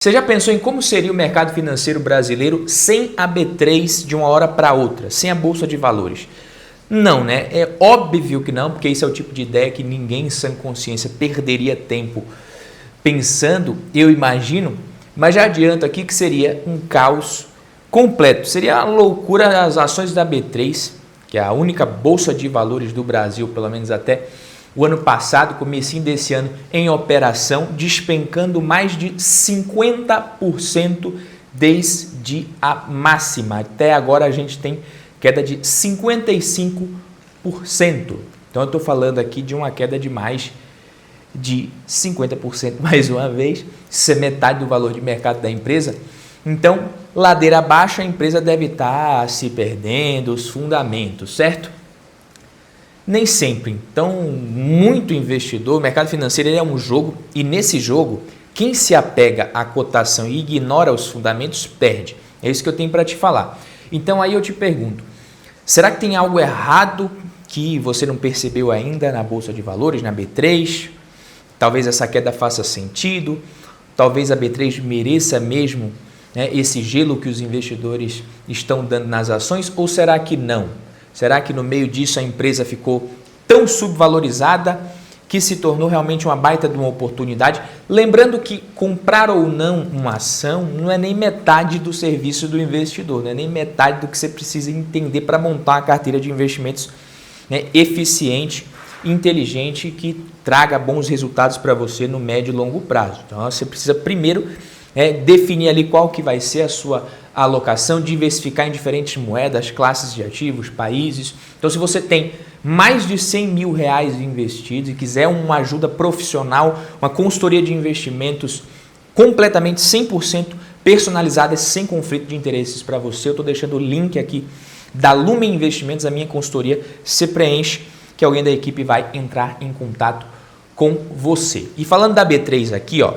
Você já pensou em como seria o mercado financeiro brasileiro sem a B3 de uma hora para outra, sem a Bolsa de Valores? Não, né? É óbvio que não, porque esse é o tipo de ideia que ninguém em sã consciência perderia tempo pensando, eu imagino, mas já adianto aqui que seria um caos completo. Seria a loucura as ações da B3, que é a única Bolsa de Valores do Brasil, pelo menos até o ano passado, comecinho desse ano, em operação, despencando mais de 50% desde a máxima. Até agora a gente tem queda de 55%. Então eu estou falando aqui de uma queda de mais de 50% mais uma vez, isso é metade do valor de mercado da empresa. Então, ladeira abaixo, a empresa deve estar se perdendo, os fundamentos, certo? Nem sempre. Então, muito investidor, o mercado financeiro ele é um jogo e nesse jogo, quem se apega à cotação e ignora os fundamentos perde. É isso que eu tenho para te falar. Então, aí eu te pergunto, será que tem algo errado que você não percebeu ainda na Bolsa de Valores, na B3? Talvez essa queda faça sentido, talvez a B3 mereça mesmo, né, esse gelo que os investidores estão dando nas ações, ou será que não? Será que no meio disso a empresa ficou tão subvalorizada que se tornou realmente uma baita de uma oportunidade? Lembrando que comprar ou não uma ação não é nem metade do serviço do investidor, não é nem metade do que você precisa entender para montar uma carteira de investimentos, né, eficiente, inteligente, que traga bons resultados para você no médio e longo prazo. Então você precisa primeiro definir ali qual que vai ser a sua alocação, diversificar em diferentes moedas, classes de ativos, países. Então, se você tem mais de 100 mil reais investidos e quiser uma ajuda profissional, uma consultoria de investimentos completamente 100% personalizada, sem conflito de interesses para você, eu estou deixando o link aqui da Lumen Investimentos, a minha consultoria, você preenche que alguém da equipe vai entrar em contato com você. E falando da B3 aqui, ó,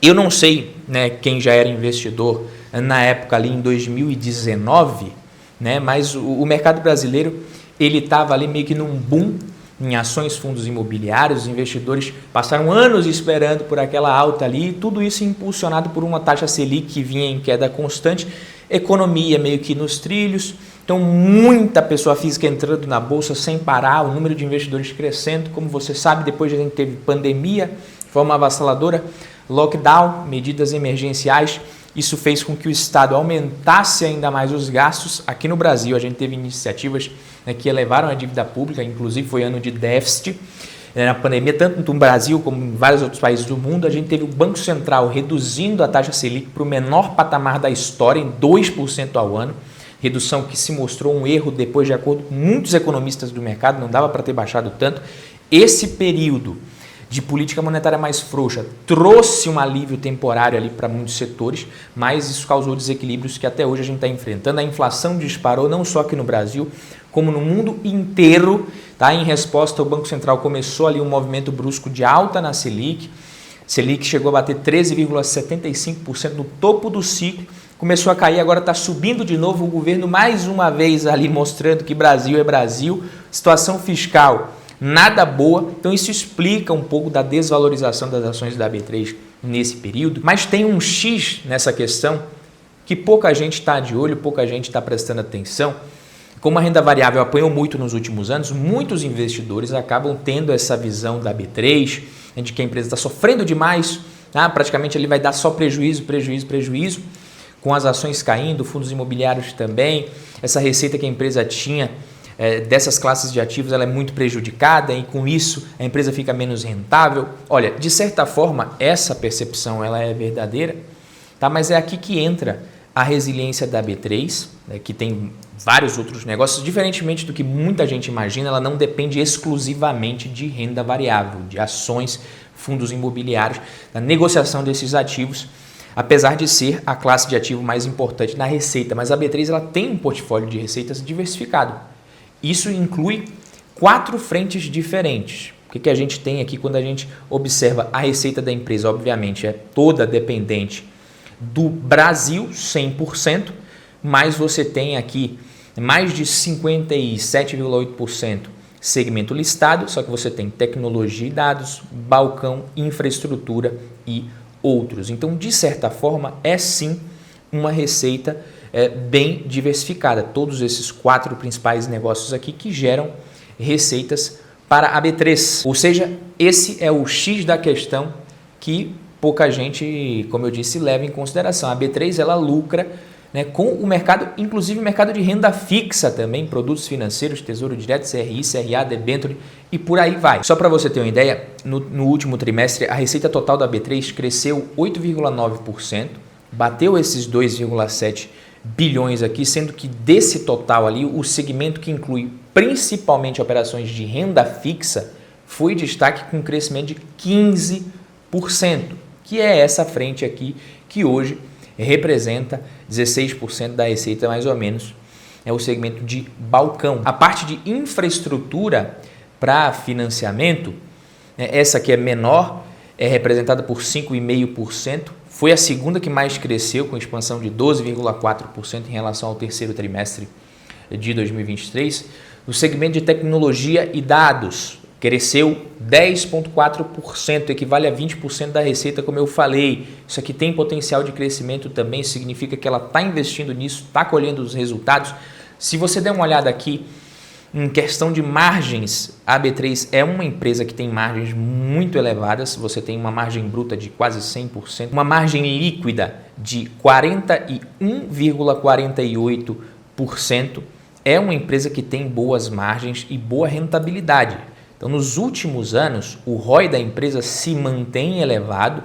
eu não sei, né, quem já era investidor na época ali em 2019, né, mas o mercado brasileiro ele estava ali meio que num boom em ações, fundos imobiliários, os investidores passaram anos esperando por aquela alta ali, e tudo isso impulsionado por uma taxa Selic que vinha em queda constante, economia meio que nos trilhos, então muita pessoa física entrando na bolsa sem parar, o número de investidores crescendo, como você sabe, depois a gente teve pandemia, de forma avassaladora, lockdown, medidas emergenciais, isso fez com que o Estado aumentasse ainda mais os gastos. Aqui no Brasil a gente teve iniciativas, né, que elevaram a dívida pública, inclusive foi ano de déficit. Na pandemia, tanto no Brasil como em vários outros países do mundo, a gente teve o Banco Central reduzindo a taxa Selic para o menor patamar da história, em 2% ao ano. Redução que se mostrou um erro depois, de acordo com muitos economistas do mercado, não dava para ter baixado tanto. Esse período de política monetária mais frouxa trouxe um alívio temporário ali para muitos setores, mas isso causou desequilíbrios que até hoje a gente está enfrentando. A inflação disparou não só aqui no Brasil, como no mundo inteiro. Tá? Em resposta, o Banco Central começou ali um movimento brusco de alta na Selic. Selic chegou a bater 13,75% no topo do ciclo, começou a cair, agora está subindo de novo. O governo mais uma vez ali mostrando que Brasil é Brasil, situação fiscal nada boa, então isso explica um pouco da desvalorização das ações da B3 nesse período, mas tem um X nessa questão que pouca gente está de olho, pouca gente está prestando atenção. Como a renda variável apanhou muito nos últimos anos, muitos investidores acabam tendo essa visão da B3, né, de que a empresa está sofrendo demais, tá? Praticamente ele vai dar só prejuízo, com as ações caindo, fundos imobiliários também, essa receita que a empresa tinha dessas classes de ativos ela é muito prejudicada e com isso a empresa fica menos rentável. Olha, de certa forma essa percepção ela é verdadeira, tá? Mas é aqui que entra a resiliência da B3, né, que tem vários outros negócios, diferentemente do que muita gente imagina, ela não depende exclusivamente de renda variável, de ações, fundos imobiliários, da negociação desses ativos, apesar de ser a classe de ativo mais importante na receita, mas a B3 ela tem um portfólio de receitas diversificado. Isso inclui 4 frentes diferentes. O que a gente tem aqui quando a gente observa a receita da empresa? Obviamente, é toda dependente do Brasil, 100%, mas você tem aqui mais de 57,8% segmento listado, só que você tem tecnologia e dados, balcão, infraestrutura e outros. Então, de certa forma, é sim uma receita bem diversificada. Todos esses 4 principais negócios aqui que geram receitas para a B3. Ou seja, esse é o X da questão que pouca gente, como eu disse, leva em consideração. A B3 ela lucra, né, com o mercado, inclusive o mercado de renda fixa também, produtos financeiros, Tesouro Direto, CRI, CRA, debênture e por aí vai. Só para você ter uma ideia, no último trimestre a receita total da B3 cresceu 8,9%, bateu esses 2,7 bilhões aqui, sendo que desse total ali, o segmento que inclui principalmente operações de renda fixa foi destaque com um crescimento de 15%, que é essa frente aqui que hoje representa 16% da receita mais ou menos, é o segmento de balcão. A parte de infraestrutura para financiamento, essa aqui é menor, é representada por 5,5%, foi a segunda que mais cresceu, com expansão de 12,4% em relação ao terceiro trimestre de 2023. O segmento de tecnologia e dados cresceu 10,4%, equivale a 20% da receita, como eu falei. Isso aqui tem potencial de crescimento também, significa que ela está investindo nisso, está colhendo os resultados. Se você der uma olhada aqui, em questão de margens, a B3 é uma empresa que tem margens muito elevadas. Você tem uma margem bruta de quase 100%, uma margem líquida de 41,48%. É uma empresa que tem boas margens e boa rentabilidade. Então, nos últimos anos, o ROI da empresa se mantém elevado.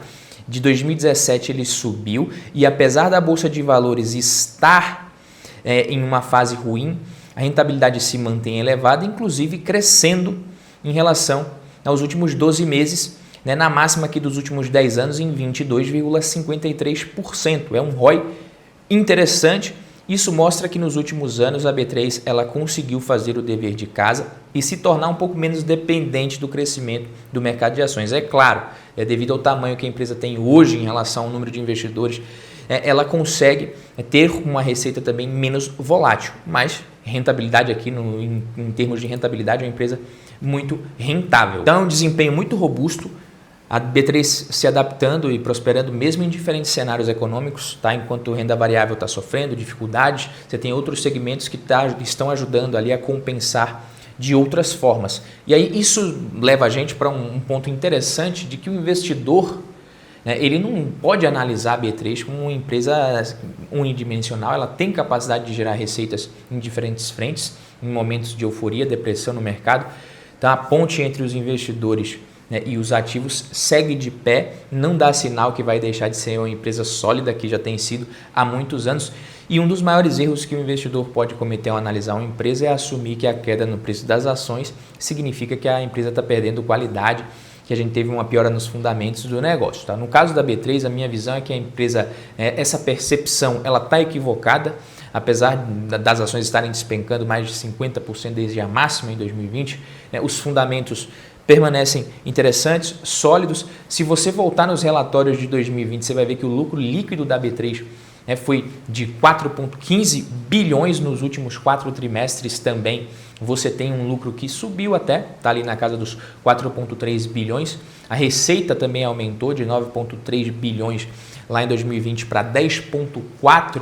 De 2017 ele subiu e apesar da Bolsa de Valores estar em uma fase ruim, a rentabilidade se mantém elevada, inclusive crescendo em relação aos últimos 12 meses, né, na máxima aqui dos últimos 10 anos em 22,53%. É um ROI interessante. Isso mostra que nos últimos anos a B3 ela conseguiu fazer o dever de casa e se tornar um pouco menos dependente do crescimento do mercado de ações. É claro, devido ao tamanho que a empresa tem hoje em relação ao número de investidores, ela consegue ter uma receita também menos volátil, mas rentabilidade aqui, em termos de rentabilidade, é uma empresa muito rentável. Então, é um desempenho muito robusto, a B3 se adaptando e prosperando mesmo em diferentes cenários econômicos, tá? Enquanto renda variável está sofrendo dificuldades, você tem outros segmentos que estão ajudando ali a compensar de outras formas. E aí isso leva a gente para um ponto interessante de que o investidor, ele não pode analisar a B3 como uma empresa unidimensional, ela tem capacidade de gerar receitas em diferentes frentes, em momentos de euforia, depressão no mercado. Então a ponte entre os investidores e os ativos segue de pé, não dá sinal que vai deixar de ser uma empresa sólida, que já tem sido há muitos anos. E um dos maiores erros que o investidor pode cometer ao analisar uma empresa é assumir que a queda no preço das ações significa que a empresa está perdendo qualidade, que a gente teve uma piora nos fundamentos do negócio. Tá? No caso da B3, a minha visão é que a empresa, essa percepção, ela está equivocada, apesar das ações estarem despencando mais de 50% desde a máxima em 2020, os fundamentos permanecem interessantes, sólidos. Se você voltar nos relatórios de 2020, você vai ver que o lucro líquido da B3 foi de 4,15 bilhões nos últimos 4 trimestres também. Você tem um lucro que subiu até, está ali na casa dos 4,3 bilhões. A receita também aumentou de 9,3 bilhões lá em 2020 para 10,4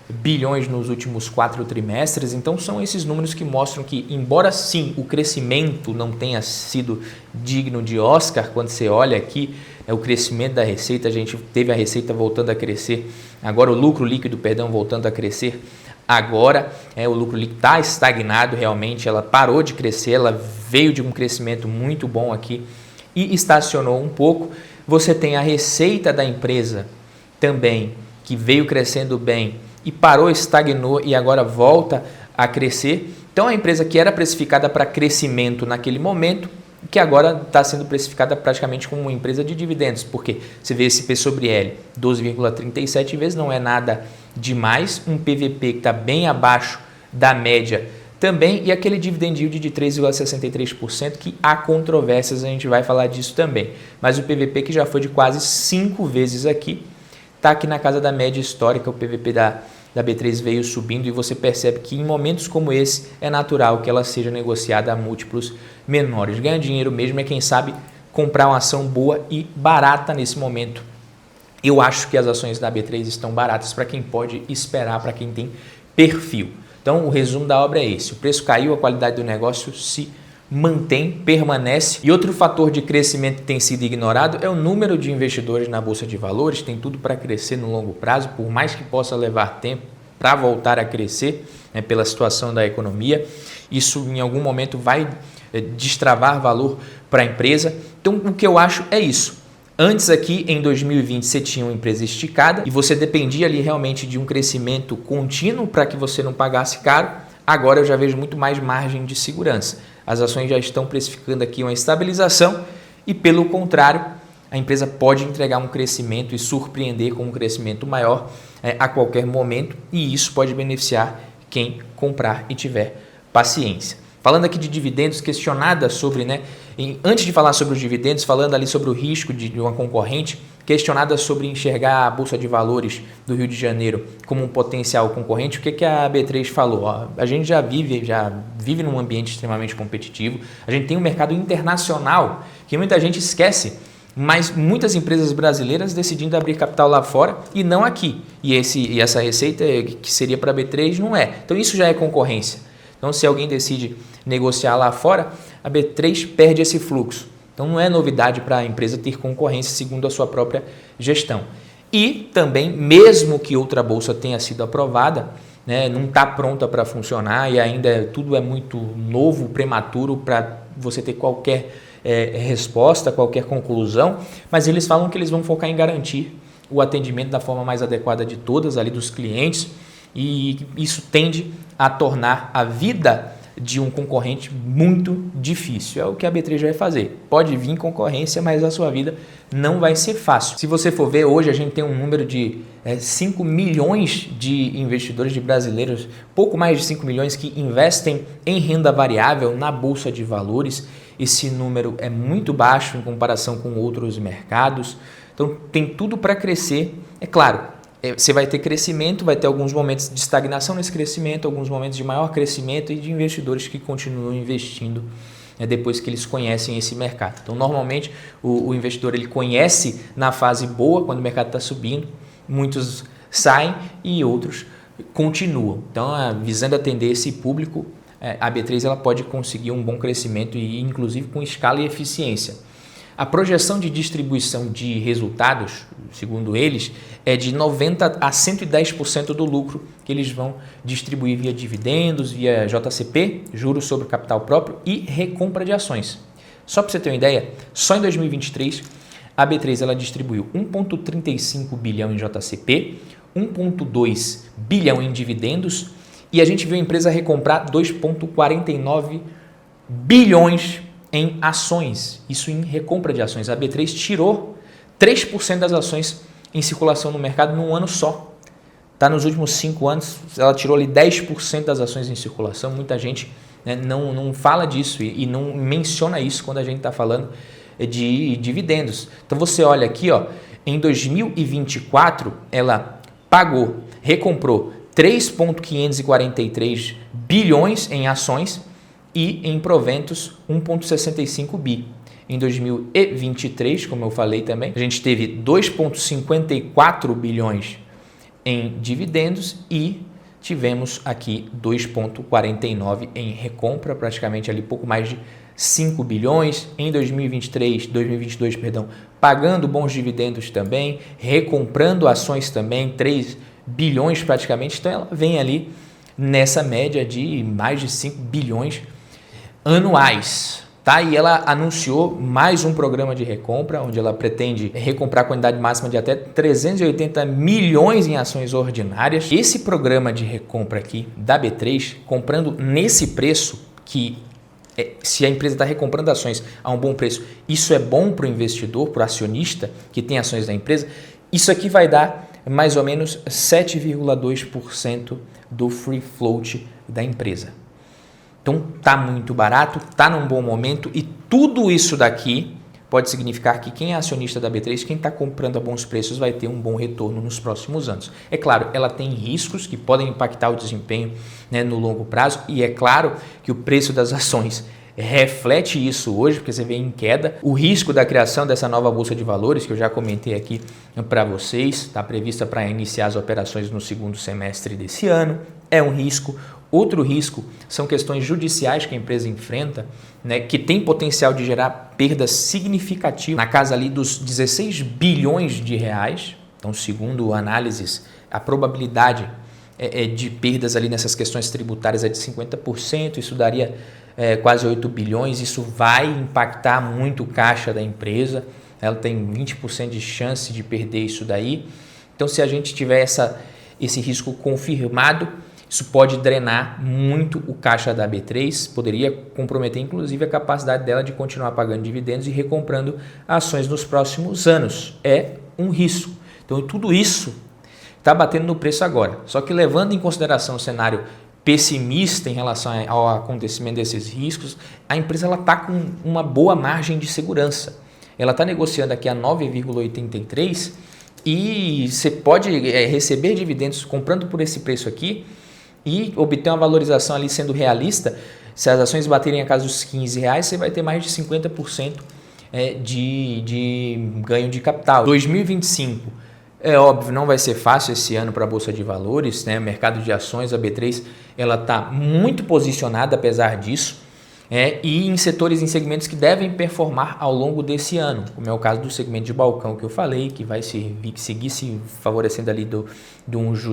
bilhões nos últimos 4 trimestres. Então são esses números que mostram que, embora sim o crescimento não tenha sido digno de Oscar, quando você olha aqui o crescimento da receita, a gente teve a receita voltando a crescer, agora o lucro líquido, voltando a crescer. Agora o lucro líquido está estagnado realmente, ela parou de crescer, ela veio de um crescimento muito bom aqui e estacionou um pouco. Você tem a receita da empresa também, que veio crescendo bem e parou, estagnou e agora volta a crescer. Então a empresa que era precificada para crescimento naquele momento, que agora está sendo precificada praticamente como uma empresa de dividendos, porque você vê esse P sobre L, 12,37 vezes, não é nada demais, um PVP que está bem abaixo da média também, e aquele dividend yield de 3,63%, que há controvérsias, a gente vai falar disso também, mas o PVP que já foi de quase 5 vezes aqui, está aqui na casa da média histórica. O PVP da B3 veio subindo e você percebe que em momentos como esse é natural que ela seja negociada a múltiplos menores. Ganhar dinheiro mesmo é quem sabe comprar uma ação boa e barata nesse momento eu acho que as ações da B3 estão baratas para quem pode esperar, para quem tem perfil. Então, o resumo da obra é esse. O preço caiu, a qualidade do negócio se mantém, permanece. E outro fator de crescimento que tem sido ignorado é o número de investidores na Bolsa de Valores. Tem tudo para crescer no longo prazo, por mais que possa levar tempo para voltar a crescer, né, pela situação da economia. Isso, em algum momento, vai destravar valor para a empresa. Então, o que eu acho é isso. Antes aqui, em 2020, você tinha uma empresa esticada e você dependia ali realmente de um crescimento contínuo para que você não pagasse caro. Agora eu já vejo muito mais margem de segurança. As ações já estão precificando aqui uma estabilização e, pelo contrário, a empresa pode entregar um crescimento e surpreender com um crescimento maior a qualquer momento, e isso pode beneficiar quem comprar e tiver paciência. Falando aqui de dividendos, questionada sobre, antes de falar sobre os dividendos, falando ali sobre o risco de uma concorrente, questionada sobre enxergar a Bolsa de Valores do Rio de Janeiro como um potencial concorrente, o que a B3 falou? A gente já vive num ambiente extremamente competitivo, a gente tem um mercado internacional que muita gente esquece, mas muitas empresas brasileiras decidindo abrir capital lá fora e não aqui. E essa receita que seria para a B3 não é. Então isso já é concorrência. Então, se alguém decide negociar lá fora, a B3 perde esse fluxo. Então, não é novidade para a empresa ter concorrência segundo a sua própria gestão. E também, mesmo que outra bolsa tenha sido aprovada, não está pronta para funcionar e ainda tudo é muito novo, prematuro para você ter qualquer resposta, qualquer conclusão, mas eles falam que eles vão focar em garantir o atendimento da forma mais adequada de todas, ali dos clientes, e isso tende a tornar a vida de um concorrente muito difícil. É o que a B3 vai fazer. Pode vir concorrência, mas a sua vida não vai ser fácil. Se você for ver, hoje a gente tem um número de 5 milhões de investidores, de brasileiros, pouco mais de 5 milhões que investem em renda variável na Bolsa de Valores. Esse número é muito baixo em comparação com outros mercados. Então tem tudo para crescer. É claro, você vai ter crescimento, vai ter alguns momentos de estagnação nesse crescimento, alguns momentos de maior crescimento e de investidores que continuam investindo depois que eles conhecem esse mercado. Então, normalmente, o investidor ele conhece na fase boa, quando o mercado está subindo, muitos saem e outros continuam. Então, visando atender esse público, a B3 ela pode conseguir um bom crescimento e, inclusive, com escala e eficiência. A projeção de distribuição de resultados, segundo eles, é de 90% a 110% do lucro que eles vão distribuir via dividendos, via JCP, juros sobre capital próprio e recompra de ações. Só para você ter uma ideia, só em 2023 a B3 ela distribuiu 1,35 bilhão em JCP, 1,2 bilhão em dividendos e a gente viu a empresa recomprar 2,49 bilhões em ações, isso em recompra de ações. A B3 tirou 3% das ações em circulação no mercado num ano só. Nos últimos 5 anos, ela tirou ali 10% das ações em circulação. Muita gente não fala disso e não menciona isso quando a gente está falando de dividendos. Então você olha aqui, em 2024, ela recomprou 3,543 bilhões em ações e em proventos 1,65 bi. Em 2023, como eu falei também, a gente teve 2,54 bilhões em dividendos e tivemos aqui 2,49 em recompra, praticamente ali pouco mais de 5 bilhões. Em 2022, pagando bons dividendos também, recomprando ações também, 3 bilhões praticamente. Então ela vem ali nessa média de mais de 5 bilhões anuais, E ela anunciou mais um programa de recompra, onde ela pretende recomprar a quantidade máxima de até 380 milhões em ações ordinárias. Esse programa de recompra aqui da B3, comprando nesse preço, que se a empresa está recomprando ações a um bom preço, isso é bom para o investidor, para o acionista que tem ações da empresa, isso aqui vai dar mais ou menos 7,2% do free float da empresa. Então, está muito barato, está num bom momento e tudo isso daqui pode significar que quem é acionista da B3, quem está comprando a bons preços, vai ter um bom retorno nos próximos anos. É claro, ela tem riscos que podem impactar o desempenho no longo prazo e é claro que o preço das ações reflete isso hoje, porque você vê em queda. O risco da criação dessa nova bolsa de valores, que eu já comentei aqui para vocês, está prevista para iniciar as operações no segundo semestre desse ano, é um risco. Outro risco são questões judiciais que a empresa enfrenta, né, que tem potencial de gerar perdas significativas, na casa ali dos 16 bilhões de reais. Então, segundo análises, a probabilidade de perdas ali nessas questões tributárias é de 50%, isso daria quase 8 bilhões, isso vai impactar muito o caixa da empresa, ela tem 20% de chance de perder isso daí. Então, se a gente tiver esse risco confirmado, isso pode drenar muito o caixa da B3, poderia comprometer inclusive a capacidade dela de continuar pagando dividendos e recomprando ações nos próximos anos. É um risco. Então, tudo isso está batendo no preço agora. Só que levando em consideração o cenário pessimista em relação ao acontecimento desses riscos, a empresa está com uma boa margem de segurança. Ela está negociando aqui a 9,83 e você pode receber dividendos comprando por esse preço aqui e obter uma valorização ali sendo realista. Se as ações baterem a casa dos R$15, você vai ter mais de 50% de ganho de capital. 2025, é óbvio, não vai ser fácil esse ano para a Bolsa de Valores, né? O mercado de ações, a B3, ela está muito posicionada apesar disso, e em setores, em segmentos que devem performar ao longo desse ano, como é o caso do segmento de balcão que eu falei, que vai seguir se favorecendo ali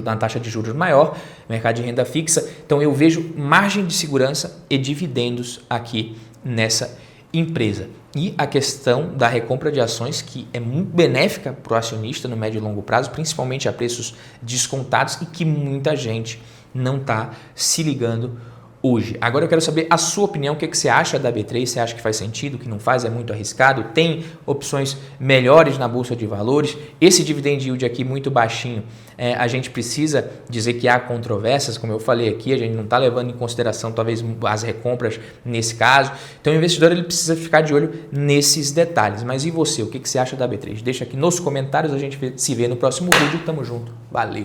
da taxa de juros maior, mercado de renda fixa. Então eu vejo margem de segurança e dividendos aqui nessa empresa. E a questão da recompra de ações, que é muito benéfica para o acionista no médio e longo prazo, principalmente a preços descontados e que muita gente não está se ligando hoje. Agora eu quero saber a sua opinião, o que você acha da B3, você acha que faz sentido, que não faz, é muito arriscado, tem opções melhores na Bolsa de Valores, esse dividend yield aqui muito baixinho, a gente precisa dizer que há controvérsias, como eu falei aqui, a gente não está levando em consideração talvez as recompras nesse caso, então o investidor ele precisa ficar de olho nesses detalhes. Mas e você, o que você acha da B3? Deixa aqui nos comentários, a gente se vê no próximo vídeo, tamo junto, valeu!